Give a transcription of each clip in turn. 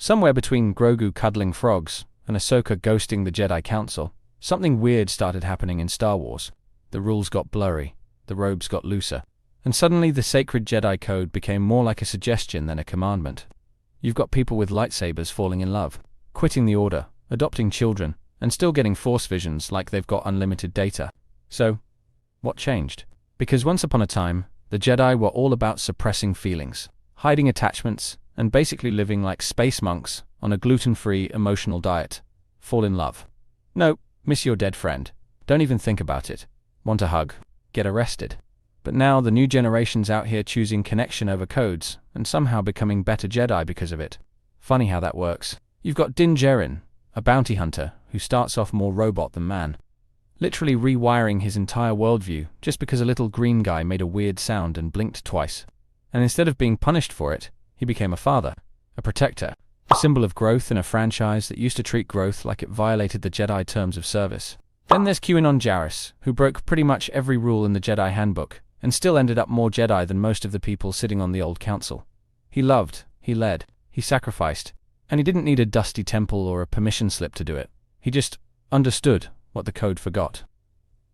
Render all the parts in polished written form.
Somewhere between Grogu cuddling frogs and Ahsoka ghosting the Jedi Council, something weird started happening in Star Wars. The rules got blurry, the robes got looser, and suddenly the sacred Jedi Code became more like a suggestion than a commandment. You've got people with lightsabers falling in love, quitting the Order, adopting children, and still getting Force visions like they've got unlimited data. So, what changed? Because once upon a time, the Jedi were all about suppressing feelings, hiding attachments, and basically living like space monks on a gluten-free emotional diet. Fall in love. No, miss your dead friend. Don't even think about it. Want a hug? Get arrested. But now the new generation's out here choosing connection over codes, and somehow becoming better Jedi because of it. Funny how that works. You've got Din Djarin, a bounty hunter who starts off more robot than man, literally rewiring his entire worldview just because a little green guy made a weird sound and blinked twice. And instead of being punished for it, he became a father, a protector, a symbol of growth in a franchise that used to treat growth like it violated the Jedi terms of service. Then there's QAnon Jarrus, who broke pretty much every rule in the Jedi handbook, and still ended up more Jedi than most of the people sitting on the old council. He loved, he led, he sacrificed, and he didn't need a dusty temple or a permission slip to do it. He just understood what the code forgot.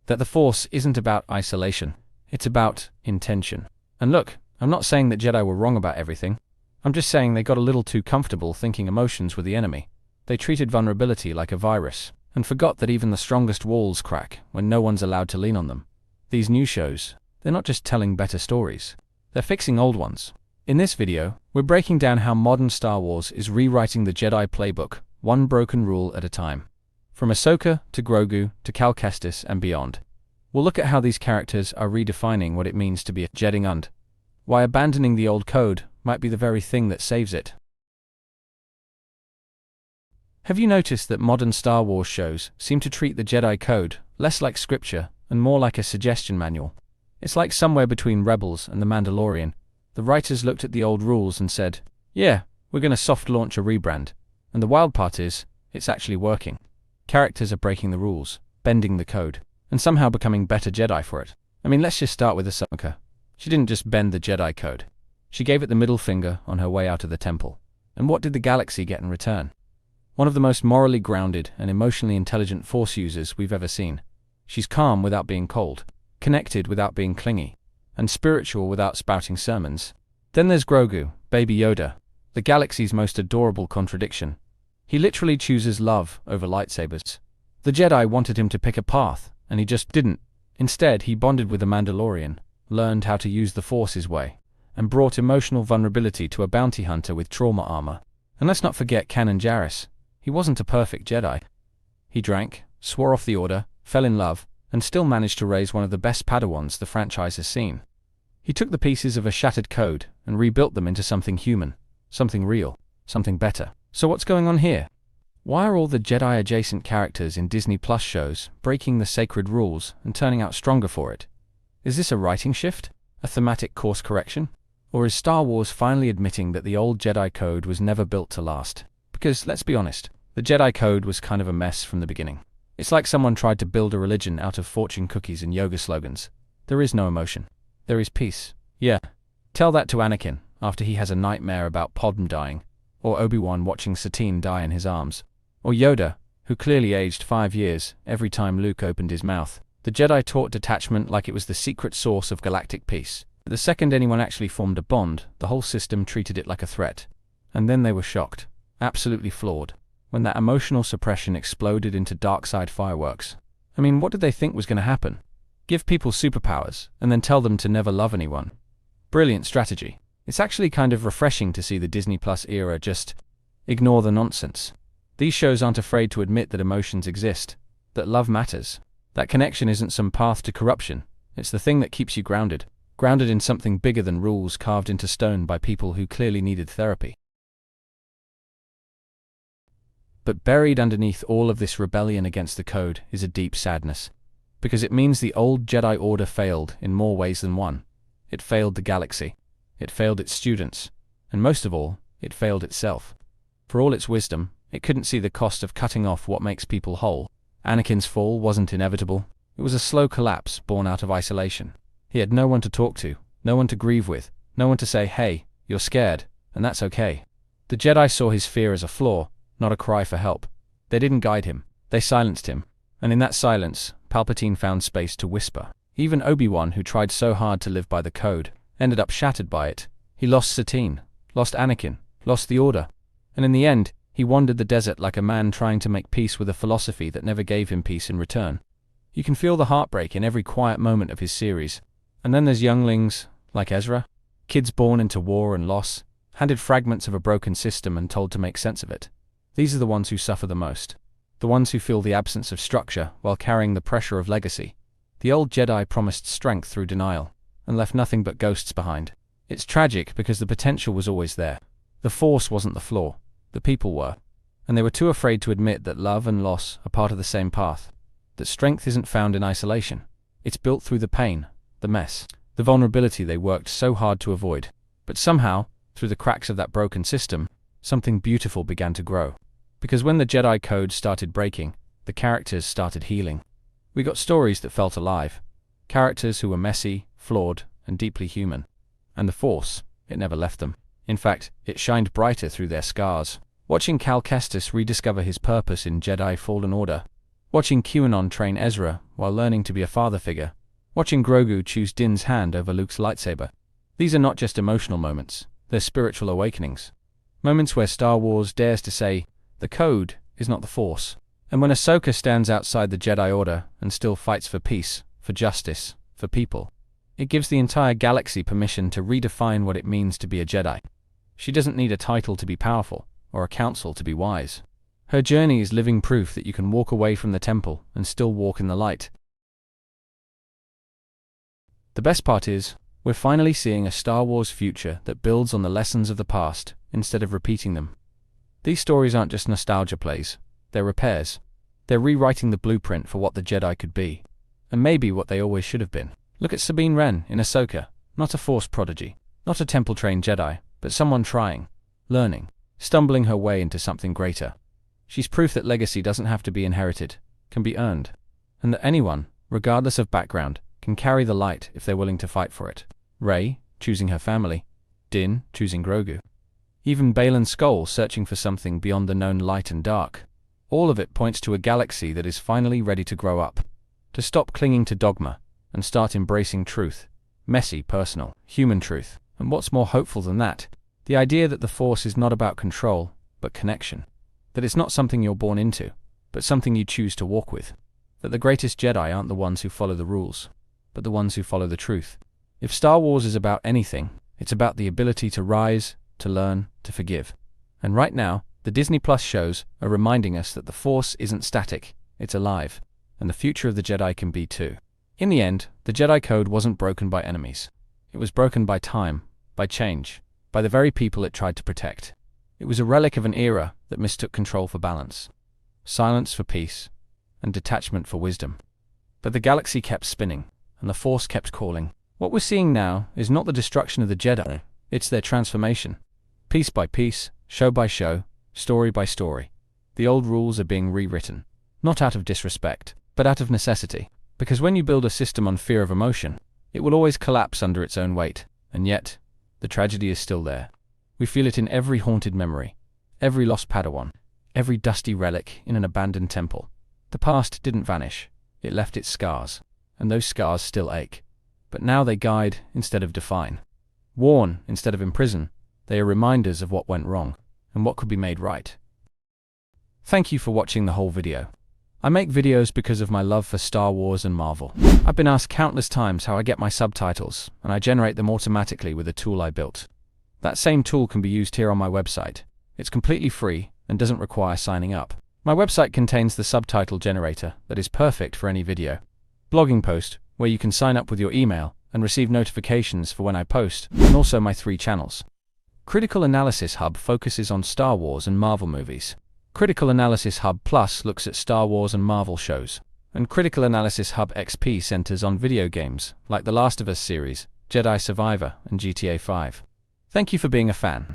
That the Force isn't about isolation, it's about intention. And look, I'm not saying that Jedi were wrong about everything. I'm just saying they got a little too comfortable thinking emotions were the enemy. They treated vulnerability like a virus, and forgot that even the strongest walls crack when no one's allowed to lean on them. These new shows, they're not just telling better stories, they're fixing old ones. In this video, we're breaking down how modern Star Wars is rewriting the Jedi playbook, one broken rule at a time. From Ahsoka to Grogu to Cal Kestis and beyond. We'll look at how these characters are redefining what it means to be a Jedi and why abandoning the old code might be the very thing that saves it. Have you noticed that modern Star Wars shows seem to treat the Jedi Code less like scripture and more like a suggestion manual? It's like somewhere between Rebels and The Mandalorian. The writers looked at the old rules and said, yeah, we're going to soft launch a rebrand. And the wild part is, it's actually working. Characters are breaking the rules, bending the code, and somehow becoming better Jedi for it. I mean, let's just start with Ahsoka. She didn't just bend the Jedi Code. She gave it the middle finger on her way out of the temple. And what did the galaxy get in return? One of the most morally grounded and emotionally intelligent Force users we've ever seen. She's calm without being cold, connected without being clingy, and spiritual without spouting sermons. Then there's Grogu, Baby Yoda, the galaxy's most adorable contradiction. He literally chooses love over lightsabers. The Jedi wanted him to pick a path, and he just didn't. Instead, he bonded with a Mandalorian, learned how to use the Force his way, and brought emotional vulnerability to a bounty hunter with trauma armor. And let's not forget Kanan Jarrus. He wasn't a perfect Jedi. He drank, swore off the Order, fell in love, and still managed to raise one of the best Padawans the franchise has seen. He took the pieces of a shattered code and rebuilt them into something human, something real, something better. So what's going on here? Why are all the Jedi-adjacent characters in Disney Plus shows breaking the sacred rules and turning out stronger for it? Is this a writing shift? A thematic course correction? Or is Star Wars finally admitting that the old Jedi Code was never built to last? Because, let's be honest, the Jedi Code was kind of a mess from the beginning. It's like someone tried to build a religion out of fortune cookies and yoga slogans. There is no emotion. There is peace. Yeah. Tell that to Anakin after he has a nightmare about Padme dying, or Obi-Wan watching Satine die in his arms, or Yoda, who clearly aged 5 years every time Luke opened his mouth. The Jedi taught detachment like it was the secret source of galactic peace. But the second anyone actually formed a bond, the whole system treated it like a threat. And then they were shocked, absolutely floored, when that emotional suppression exploded into dark side fireworks. I mean, what did they think was going to happen? Give people superpowers, and then tell them to never love anyone. Brilliant strategy. It's actually kind of refreshing to see the Disney Plus era just ignore the nonsense. These shows aren't afraid to admit that emotions exist, that love matters. That connection isn't some path to corruption. It's the thing that keeps you grounded. Grounded in something bigger than rules carved into stone by people who clearly needed therapy. But buried underneath all of this rebellion against the code is a deep sadness. Because it means the old Jedi Order failed in more ways than one. It failed the galaxy. It failed its students. And most of all, it failed itself. For all its wisdom, it couldn't see the cost of cutting off what makes people whole. Anakin's fall wasn't inevitable. It was a slow collapse born out of isolation. He had no one to talk to, no one to grieve with, no one to say, hey, you're scared, and that's okay. The Jedi saw his fear as a flaw, not a cry for help. They didn't guide him, they silenced him. And in that silence, Palpatine found space to whisper. Even Obi-Wan, who tried so hard to live by the code, ended up shattered by it. He lost Satine, lost Anakin, lost the Order. And in the end, he wandered the desert like a man trying to make peace with a philosophy that never gave him peace in return. You can feel the heartbreak in every quiet moment of his series. And then there's younglings, like Ezra, kids born into war and loss, handed fragments of a broken system and told to make sense of it. These are the ones who suffer the most. The ones who feel the absence of structure while carrying the pressure of legacy. The old Jedi promised strength through denial, and left nothing but ghosts behind. It's tragic because the potential was always there. The Force wasn't the flaw, the people were. And they were too afraid to admit that love and loss are part of the same path. That strength isn't found in isolation. It's built through the pain, the mess, the vulnerability they worked so hard to avoid. But somehow, through the cracks of that broken system, something beautiful began to grow. Because when the Jedi code started breaking, the characters started healing. We got stories that felt alive. Characters who were messy, flawed, and deeply human. And the Force, it never left them. In fact, it shined brighter through their scars. Watching Cal Kestis rediscover his purpose in Jedi Fallen Order. Watching QAnon train Ezra while learning to be a father figure. Watching Grogu choose Din's hand over Luke's lightsaber. These are not just emotional moments, they're spiritual awakenings. Moments where Star Wars dares to say, the code is not the Force. And when Ahsoka stands outside the Jedi Order and still fights for peace, for justice, for people, it gives the entire galaxy permission to redefine what it means to be a Jedi. She doesn't need a title to be powerful, or a council to be wise. Her journey is living proof that you can walk away from the temple and still walk in the light. The best part is, we're finally seeing a Star Wars future that builds on the lessons of the past, instead of repeating them. These stories aren't just nostalgia plays, they're repairs. They're rewriting the blueprint for what the Jedi could be, and maybe what they always should have been. Look at Sabine Wren in Ahsoka, not a Force prodigy, not a temple-trained Jedi, but someone trying, learning, stumbling her way into something greater. She's proof that legacy doesn't have to be inherited, can be earned, and that anyone, regardless of background, can carry the light if they're willing to fight for it. Rey, choosing her family. Din, choosing Grogu. Even Baylan Skoll searching for something beyond the known light and dark. All of it points to a galaxy that is finally ready to grow up. To stop clinging to dogma, and start embracing truth. Messy, personal, human truth. And what's more hopeful than that? The idea that the Force is not about control, but connection. That it's not something you're born into, but something you choose to walk with. That the greatest Jedi aren't the ones who follow the rules, but the ones who follow the truth. If Star Wars is about anything, it's about the ability to rise, to learn, to forgive. And right now, the Disney Plus shows are reminding us that the Force isn't static, it's alive, and the future of the Jedi can be too. In the end, the Jedi Code wasn't broken by enemies. It was broken by time, by change, by the very people it tried to protect. It was a relic of an era that mistook control for balance, silence for peace, and detachment for wisdom. But the galaxy kept spinning, and the Force kept calling. What we're seeing now is not the destruction of the Jedi, it's their transformation. Piece by piece, show by show, story by story. The old rules are being rewritten, not out of disrespect, but out of necessity. Because when you build a system on fear of emotion, it will always collapse under its own weight. And yet, the tragedy is still there. We feel it in every haunted memory, every lost Padawan, every dusty relic in an abandoned temple. The past didn't vanish, it left its scars, and those scars still ache. But now they guide instead of define. Warn instead of imprison, they are reminders of what went wrong, and what could be made right. Thank you for watching the whole video. I make videos because of my love for Star Wars and Marvel. I've been asked countless times how I get my subtitles, and I generate them automatically with a tool I built. That same tool can be used here on my website. It's completely free and doesn't require signing up. My website contains the subtitle generator that is perfect for any video. Blogging post, where you can sign up with your email and receive notifications for when I post, and also my 3 channels. Critical Analysis Hub focuses on Star Wars and Marvel movies. Critical Analysis Hub Plus looks at Star Wars and Marvel shows. And Critical Analysis Hub XP centers on video games, like The Last of Us series, Jedi Survivor, and GTA 5. Thank you for being a fan.